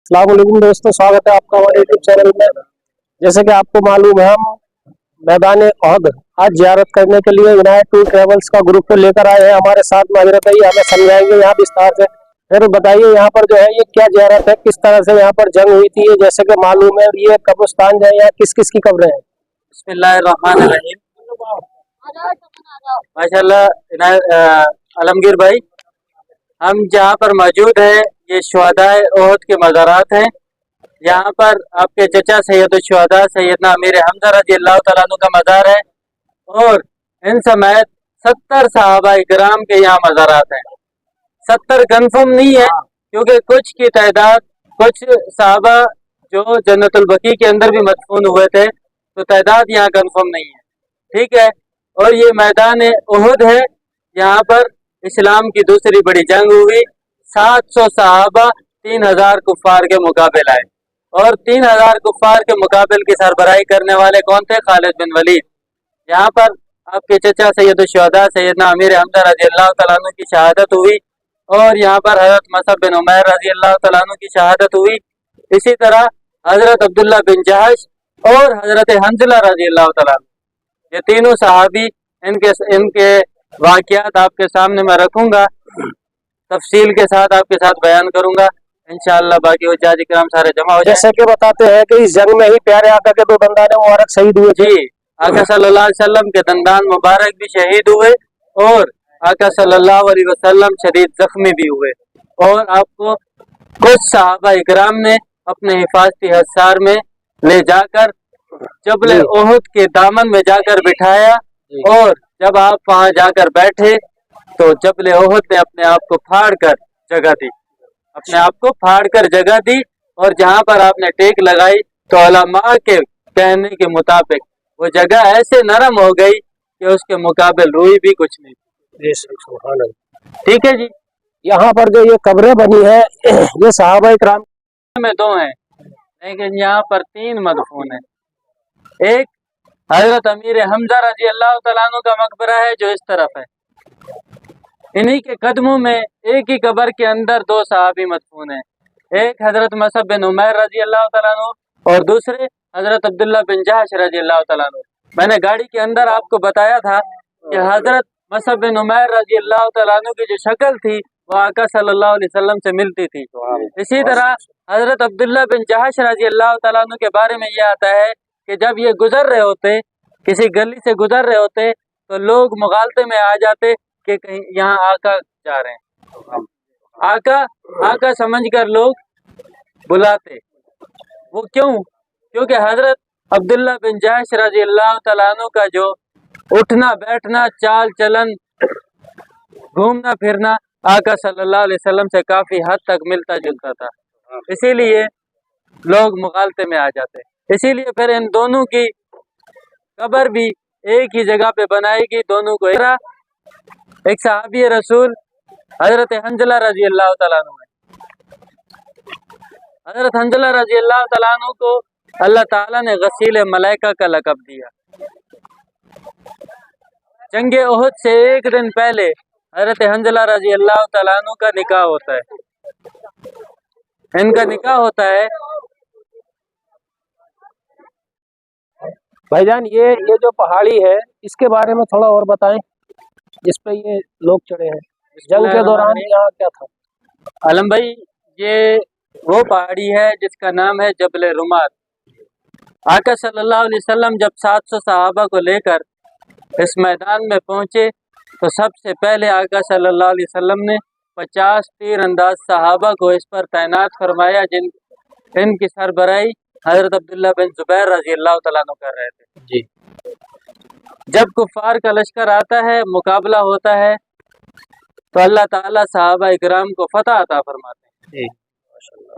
अस्सलाम वालेकुम दोस्तों, स्वागत है आपका हमारे यूट्यूब चैनल में। जैसे कि आपको मालूम है, हम मैदान ओहद आज जियारत करने के लिए इनायत टूर ट्रेवल्स का ग्रुप को लेकर आए हैं। हमारे साथ में हजरत है, हमें समझाएंगे यहाँ विस्तार से। फिर बताइए यहाँ पर जो है ये क्या जियारत है, किस तरह से यहाँ पर जंग हुई थी। जैसे कि मालूम है ये कब्रिस्तान जो है यहाँ किस किस की कब्रें हैं। बिस्मिल्लाहिर्रहमानिर्रहीम। माशाल्लाह आलमगीर भाई, हम जहाँ पर मौजूद हैं ये शुहदाए ओहद के मज़ारात हैं। यहाँ पर आपके चचा सैयद शुहदा सैयदना अमीर हमजा रज़ी अल्लाह तआला अन्हु का मज़ार है और इन समेत 70 सहाबा इकराम के यहाँ मज़ारात हैं। 70 कन्फर्म नहीं है क्योंकि कुछ की तादाद, कुछ सहाबा जो जन्नतुल बकी के अंदर भी मदफून हुए थे, तो तादाद यहाँ कन्फर्म नहीं है। ठीक है। और ये मैदान उहद है, यहाँ पर इस्लाम की दूसरी बड़ी जंग हुई। 700 सहाबा 3000 कुफ़ार के मुकाबले आए और 3000 कुफ़ार के मुकाबले की सरबराही करने वाले कौन थे? खालिद बिन वलीद। यहाँ पर आपके चचा सैयद शुहदा सैयदना अमीर हमजा रज़ी अल्लाह तआला अन्हु की शहादत हुई और यहाँ पर हज़रत मसअब बिन उमैर रज़ी अल्लाह तआला अन्हु की शहादत हुई। इसी तरह हज़रत अब्दुल्ला बिन जहश और हज़रत हंज़ला रज़ी अल्लाह तआला अन्हु, ये तीनों सहाबी, इनके वाक़यात आपके सामने मैं रखूंगा, तफसील के साथ आपके साथ बयान करूंगा इंशाअल्लाह। बाकी हुज्जाज इकराम सारे जमा हो जाए। जैसे कि बताते हैं कि इस जंग में ही प्यारे आका के 2 दंदान मुबारक शहीद हुए थे। जी, आका सल्लल्लाहु अलैहि वसल्लम के दंदान मुबारक भी शहीद हुए और आका सल्लल्लाहु अलैहि वसल्लम शदीद जख्मी भी हुए। और आपको कुछ सहाबा इकराम ने अपने हिफाजती हसार में ले जाकर जबल ओहद के दामन में जाकर बिठाया और जब आप वहां जाकर बैठे तो जबल ओहद ने अपने आप को फाड़ कर जगह दी, अपने आप को फाड़ कर जगह दी। और जहां पर आपने टेक लगाई तो उलमा के कहने के मुताबिक वो जगह ऐसे नरम हो गई कि उसके मुकाबले रूई भी कुछ नहीं। ठीक है जी। यहाँ पर जो ये कब्रें बनी है ये सहाबा इकराम में 2 हैं, लेकिन यहाँ पर 3 मदफून है। एक हजरत अमीर हमजा रजी अल्लाह तआला अन्हु का मकबरा है जो इस तरफ है। इन्हीं के कदमों में एक ही कब्र के अंदर 2 सहाबी मदफून हैं। एक हजरत मसअब बिन उमैर रजी अल्लाह तआला अन्हु और दूसरे हजरत अब्दुल्ला बिन जहश रजी अल्लाह तआला अन्हु। मैंने गाड़ी के अंदर आपको बताया था कि हजरत मसअब बिन उमैर रजी अल्लाह तआला अन्हु की जो शक्ल थी वो आका सल्लल्लाहु अलैहि वसल्लम से मिलती थी। इसी तरह हजरत अब्दुल्ला बिन जहश रजी अल्लाह तआला अन्हु के बारे में यह आता है कि जब ये गुजर रहे होते, किसी गली से गुजर रहे होते, तो लोग मुगालते में आ जाते कि कहीं यहाँ आका जा रहे हैं। आका आका समझकर लोग बुलाते। वो क्यों? क्योंकि हजरत अब्दुल्ला बिन जहश रजी अल्लाह तआला अन्हु का जो उठना बैठना, चाल चलन, घूमना फिरना आका सल्लल्लाहु अलैहि वसल्लम से काफी हद तक मिलता जुलता था, इसीलिए लोग मुगालते में आ जाते। इसीलिए फिर इन दोनों की कब्र भी एक ही जगह पे बनाएगी, दोनों को। एक सहाबी रसूल हजरत हंज़ला रजी अल्लाह तआला अन्हु है। हजरत हंज़ला रजी अल्लाह तआला अन्हु को अल्लाह ताला ने गसील मलाइका का लक़ब दिया। जंग ओहद से एक दिन पहले हजरत हंज़ला रजी अल्लाह तआला अन्हु का निकाह होता है। इनका निकाह होता है। भाईजान, ये जो पहाड़ी है इसके बारे में थोड़ा और बताएं, जिस पे ये लोग चढ़े हैं। जंग के दौरान यहाँ क्या था? आलम भाई, ये वो पहाड़ी है जिसका नाम है जबल रुमात। आका सल्लल्लाहु अलैहि वसल्लम जब 700 सहाबा को लेकर इस मैदान में पहुंचे तो सबसे पहले आका सल्लल्लाहु अलैहि वसल्लम ने 50 तीर अंदाज सहाबा को इस पर तैनात फरमाया, इनकी सरबराही हजरत अब्दुल्ला बिन जुबैर रजी अल्लाह तआला अन्हु कर रहे थे जी। जब कुफार का लश्कर आता है, मुकाबला होता है, तो अल्लाह ताला सहाबा इकराम को फतह अता फरमाते हैं।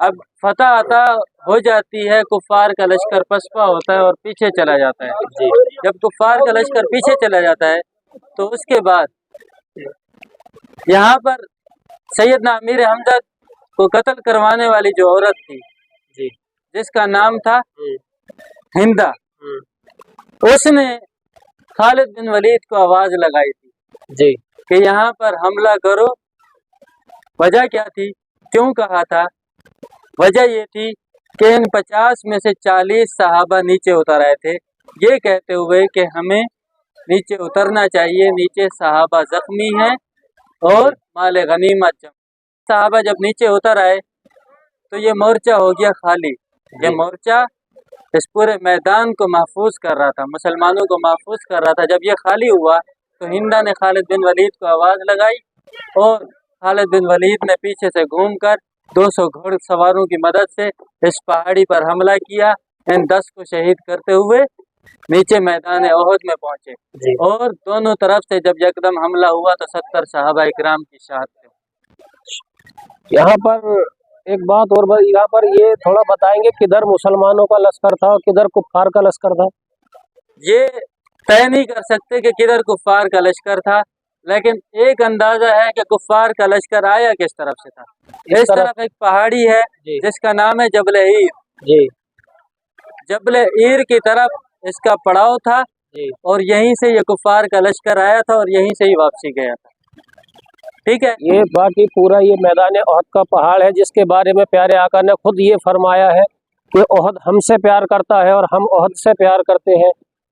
अब फतह अता हो जाती है, कुफार का लश्कर पसपा होता है और पीछे चला जाता है जी। जब कुफार का लश्कर पीछे चला जाता है तो उसके बाद यहाँ पर सैयदना अमीर हमजा को कत्ल करवाने वाली जो औरत थी जी, जिसका नाम था हिंदा, उसने खालिद बिन वलीद को आवाज लगाई थी जी कि यहाँ पर हमला करो। वजह क्या थी, क्यों कहा था? वजह ये थी कि इन 50 में से 40 सहाबा नीचे उतर आए थे, ये कहते हुए कि हमें नीचे उतरना चाहिए, नीचे सहाबा जख्मी हैं और माल गनीमत जमा। सहाबा जब नीचे उतर आए तो ये मोर्चा हो गया खाली। ये मोर्चा इस पूरे मैदान को महफूज कर रहा था, मुसलमानों को महफूज कर रहा था। जब ये खाली हुआ तो हिंदा ने खालिद बिन वलीद को आवाज़ लगाई और खालिद बिन वलीद ने पीछे से घूमकर 200 घुड़सवारों की मदद से इस पहाड़ी पर हमला किया। इन 10 को शहीद करते हुए नीचे मैदान ओहद में पहुंचे और दोनों तरफ से जब यकदम हमला हुआ तो 70 सहाबा इकराम की शहादत हुई। यहाँ पर एक बात और यहाँ पर ये थोड़ा बताएंगे किधर मुसलमानों का लश्कर था और किधर कुफ्फार का लश्कर था? ये तय नहीं कर सकते कि किधर कुफ्फार का लश्कर था, लेकिन एक अंदाजा है कि कुफ्फार का लश्कर आया किस तरफ से था। इस तरफ एक पहाड़ी है जिसका नाम है जबल ईर जी। जबल ईर की तरफ इसका पड़ाव था जी। और यहीं से ये कुफ्फार का लश्कर आया था और यहीं से ही वापसी गया था। ठीक है, ये बाकी पूरा ये मैदान ओहद का पहाड़ है जिसके बारे में प्यारे आका ने खुद ये फरमाया है कि ओहद हमसे प्यार करता है और हम ओहद से प्यार करते हैं।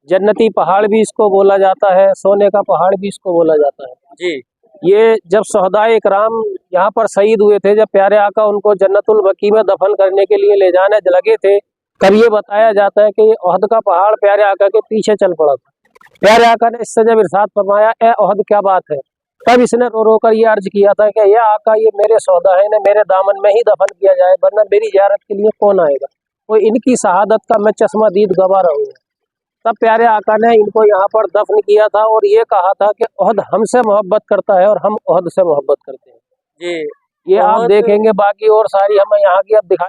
जन्नती पहाड़ भी इसको बोला जाता है, सोने का पहाड़ भी इसको बोला जाता है जी। ये जब शहदाए इकराम यहाँ पर शहीद हुए थे, जब प्यारे आका उनको जन्नतुल बकी में दफन करने के लिए ले जाने लगे थे, तब ये बताया जाता है कि ओहद का पहाड़ प्यारे आका के पीछे चल पड़ा था। प्यारे आका ने इससे जब इरशाद फरमाया ए ओहद क्या बात है, तब इसने रो रो कर ये अर्ज किया था कि या आका ये मेरे सौदा है, मेरे दामन में ही दफन किया जाए, वरना मेरी ज़ियारत के लिए कौन आएगा। तो इनकी शहादत का मैं चश्मा दीद गवा रहूँगा। तब प्यारे आका ने इनको यहाँ पर दफन किया था और ये कहा था कि ओहद हमसे मोहब्बत करता है और हम ओहद से मोहब्बत करते हैं जी। ये आप देखेंगे। बाकी और सारी हमें यहाँ की अब दिखा